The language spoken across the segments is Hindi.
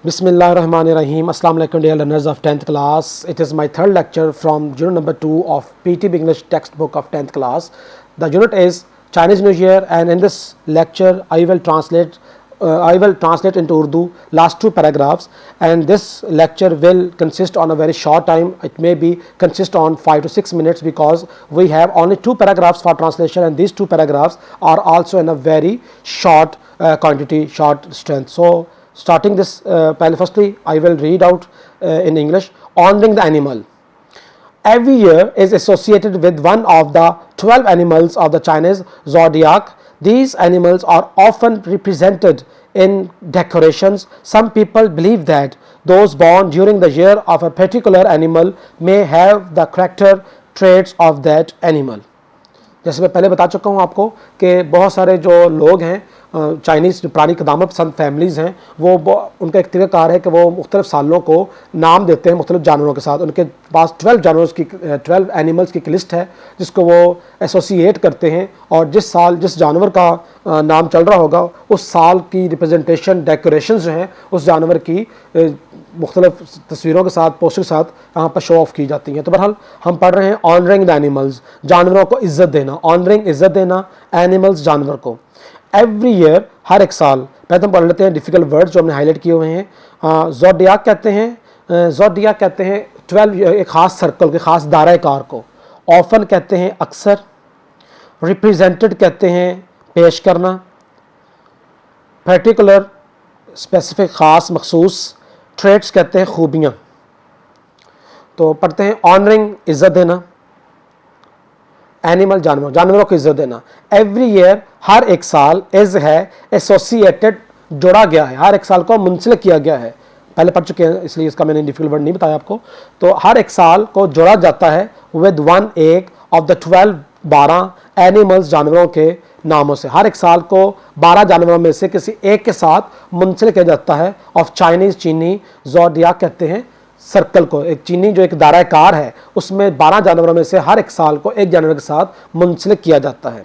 Bismillahirrahmanirrahim. Assalamu alaikum dear learners of 10th class. It is my third lecture from unit number 2 of PT English textbook of 10th class. The unit is Chinese New Year, and in this lecture I will translate into Urdu last two paragraphs, and this lecture will consist on a very short time. It may be consist on 5 to 6 minutes because we have only two paragraphs for translation, and these two paragraphs are also in a very short quantity, short strength. So starting this, firstly I will read out in English. Honoring the animal. Every year is associated with one of the 12 animals of the Chinese zodiac. These animals are often represented in decorations. Some people believe that those born during the year of a particular animal may have the character traits of that animal. जैसे मैं पहले बता चुका हूँ आपको कि बहुत सारे जो लोग हैं, चाइनीज़ जो पुरानी क़दामत पसंद फैमिलीज़ हैं, वो उनका एक तरीक़ाकार है कि वो मुख्तलिफ़ सालों को नाम देते हैं मुख्तलिफ़ जानवरों के साथ. उनके पास 12 एनिमल्स की लिस्ट है जिसको वो एसोसिएट करते हैं, और जिस साल जिस जानवर का नाम चल रहा होगा उस साल की रिप्रेजेंटेशन डेकोरेशंस जो हैं उस जानवर की मुख्तलिफ़ तस्वीरों के साथ, पोस्टर के साथ यहाँ पर शो ऑफ की जाती हैं. तो बहरहाल हम पढ़ रहे हैं ऑनरिंग द एनिमल्स, जानवरों को इज़्ज़त देना. ऑनरिंग इज़्ज़त देना, एनिमल्स जानवर को. एवरी ईयर हर एक साल. पहले हम पढ़ लेते हैं डिफ़िकल्ट वर्ड्स जो हमने हाईलाइट किए हुए हैं. ज़ोडियाक कहते हैं, ज़ोडियाक कहते हैं 12 एक ख़ास सर्कल के ख़ास दायरे कार को. ऑफन कहते हैं अक्सर. रिप्रेजेंटेड कहते हैं पेश करना. पर्टिकुलर स्पेसिफिक ख़ास मखसूस. ट्रेट्स कहते हैं खूबियाँ. तो पढ़ते हैं ऑनरिंग इज़्ज़त देना, एनिमल जानवरों को इज़्ज़त देना. एवरी ईयर हर एक साल, इज़ है एसोसिएटेड जोड़ा गया है, हर एक साल को मुंसलिक किया गया है. पहले पढ़ चुके हैं इसलिए इसका मैंने डिफिकल्ट वर्ड नहीं बताया आपको. तो हर एक साल को जोड़ा जाता है विद वन एक ऑफ द 12 एनिमल्स जानवरों के नामों से. हर एक साल को 12 जानवरों में से किसी एक के साथ मुंसलिक किया जाता है. ऑफ चाइनीज़ चीनी ज़ोडियाक कहते हैं सर्कल को. एक चीनी जो एक दायरा कार है उसमें 12 जानवरों में से हर एक साल को एक जानवर के साथ मुंसलिक किया जाता है.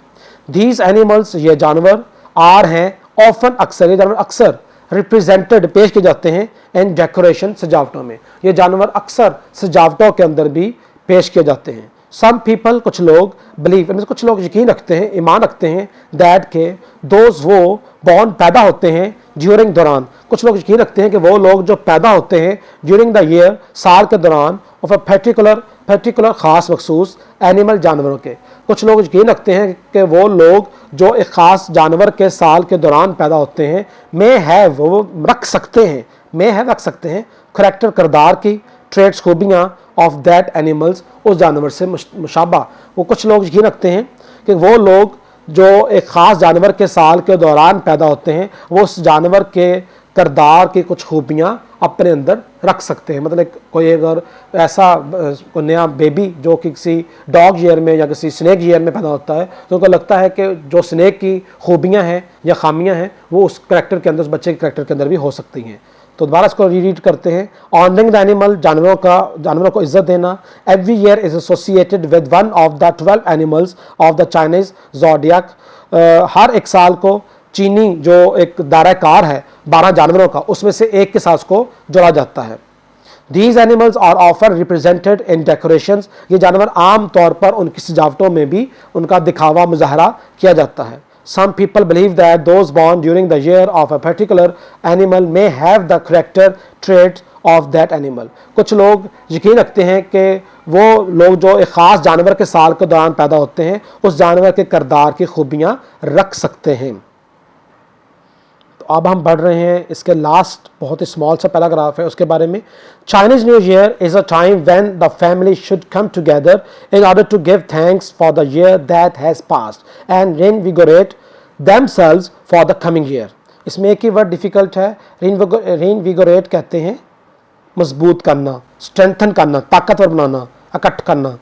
दीज एनिमल्स ये जानवर आर हैं ऑफन अक्सर, ये जानवर अक्सर रिप्रेजेंटेड पेश किए जाते हैं इन डेकोरेशन सजावटों में. ये जानवर अक्सर सजावटों के अंदर भी पेश किए जाते हैं. सम पीपल कुछ लोग बिलीव, कुछ लोग यकीन रखते हैं, ईमान रखते हैं दैट के दोज वो बॉर्न पैदा होते हैं ड्यूरिंग दौरान. कुछ लोग यकीन रखते हैं कि वो लोग जो पैदा होते हैं ड्यूरिंग द ईयर साल के दौरान ऑफ अ पर्टिकुलर ख़ास मखसूस एनिमल जानवरों के. कुछ लोग यकीन रखते हैं कि वो लोग जो एक ख़ास जानवर के साल के दौरान पैदा होते हैं मे हैव वो रख सकते हैं करैक्टर किरदार की, ट्रेट्स खूबियाँ ऑफ दैट एनिमल्स उस जानवर से मुशाबा. वो कुछ लोग यकीन रखते हैं कि वो लोग जो एक ख़ास जानवर के साल के दौरान पैदा होते हैं वो उस जानवर के किरदार की कुछ खूबियाँ अपने अंदर रख सकते हैं. मतलब कोई अगर ऐसा कोई नया बेबी जो कि किसी डॉग ईयर में या किसी स्नेक ईयर में पैदा होता है तो उनको लगता है कि जो स्नेक की खूबियाँ हैं या खामियाँ हैं वो उस करैक्टर के अंदर, उस बच्चे के करैक्टर के अंदर भी हो सकती हैं. तो दोबारा इसको रीड करते हैं. ऑनरिंग द एनिमल, जानवरों को इज़्ज़त देना. Every year is associated with one of the 12 animals of the Chinese zodiac. हर एक साल को चीनी जो एक दायरा कार है 12 जानवरों का, उसमें से एक के साथ को जोड़ा जाता है. These animals are often represented in decorations. ये जानवर आम तौर पर उनकी सजावटों में भी उनका दिखावा मुजाहरा किया जाता है. Some people believe that those born during the year of a particular animal may have the character traits of that animal. कुछ लोग यकीन रखते हैं कि वो लोग जो एक ख़ास जानवर के साल के दौरान पैदा होते हैं उस जानवर के किरदार की खूबियाँ रख सकते हैं. तो अब हम बढ़ रहे हैं, इसके लास्ट बहुत ही स्मॉल सा पैराग्राफ है उसके बारे में. Chinese New Year is a time when the family should come together in order to give thanks for the year that has passed and reinvigorate themselves for the coming year. इसमें एक ही वर्ड डिफ़िकल्ट है. reinvigorate कहते हैं मजबूत करना, स्ट्रेंथन करना, ताकतवर बनाना, इकट्ठ करना.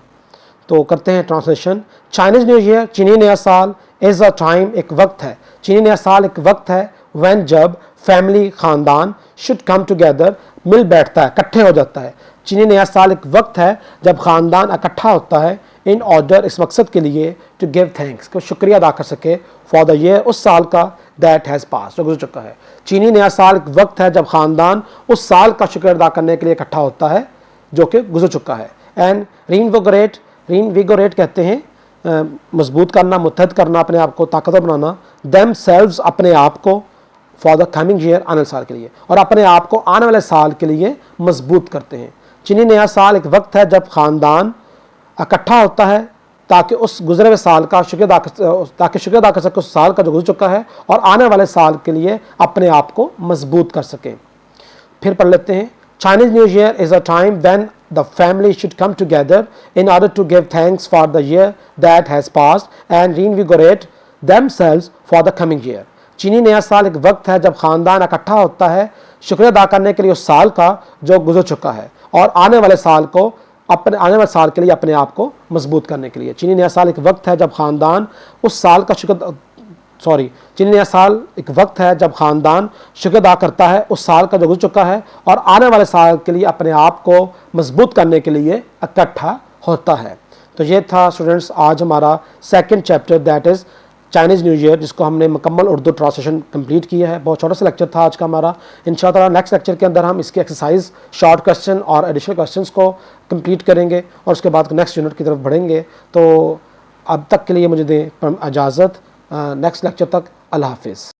तो करते हैं ट्रांसलेशन. चाइनीज़ न्यू ईयर, चीनी नया साल, इज़ अ टाइम एक वक्त है. चीनी नया साल एक वक्त है when जब फैमिली ख़ानदान शुड कम टुगेदर मिल बैठता है, इकट्ठे हो जाता है. चीनी नया साल एक वक्त है जब ख़ानदान इकट्ठा होता है इन ऑर्डर, इस मकसद के लिए, टू गिव थैंक्स, कि शुक्रिया अदा कर सके, फॉर द ईयर, उस साल का, दैट हैज़ पास, जो गुजर चुका है। चीनी नया साल एक वक्त है जब ख़ानदान उस साल का शुक्र अदा करने के लिए इकट्ठा होता है जो कि गुजर चुका है। एंड रीइनविगोरेट कहते हैं मजबूत करना, मुत्तहद करना, अपने आप को ताकतवर बनाना, देम सेल्व्स, अपने आप को, फॉर द कमिंग ईयर, आने वाले साल के लिए, और अपने आप को आने वाले साल के लिए मजबूत करते हैं। चीनी नया साल एक वक्त है जब ख़ानदान इकट्ठा होता है ताकि उस गुजरे हुए साल का शुक्र अदा कर सके, उस साल का जो गुजर चुका है, और आने वाले साल के लिए अपने आप को मजबूत कर सके। फिर पढ़ लेते हैं। Chinese New Year is a time when the family should come together in order to give thanks for the year that has passed and reinvigorate themselves for the coming year. चीनी नया साल एक वक्त है जब ख़ानदान इकट्ठा होता है शुक्र अदा करने के लिए उस साल का जो गुजर चुका है, और आने वाले साल के लिए अपने आप को मजबूत करने के लिए। चीनी नया साल एक वक्त है जब ख़ानदान उस साल का चीनी नया साल एक वक्त है जब ख़ानदान शुक्र अदा करता है उस साल का जो गुजर चुका है, और आने वाले साल के लिए अपने आप को मजबूत करने के लिए इकट्ठा होता है। तो ये था स्टूडेंट्स आज हमारा second chapter, that is Chinese new year, जिसको हमने मुकम्मल उर्दू ट्रांसलेशन कंप्लीट किया है। बहुत छोटा सा लेक्चर था आज का हमारा। इंशाअल्लाह नेक्स्ट लेक्चर के अंदर हम इसकी एक्सरसाइज, शॉर्ट क्वेश्चन और एडिशनल क्वेश्चंस को कंप्लीट करेंगे, और उसके बाद नेक्स्ट यूनिट की तरफ बढ़ेंगे। तो अब तक के लिए मुझे दें इजाज़त, नेक्स्ट लेक्चर तक, अल्लाह हाफिज़।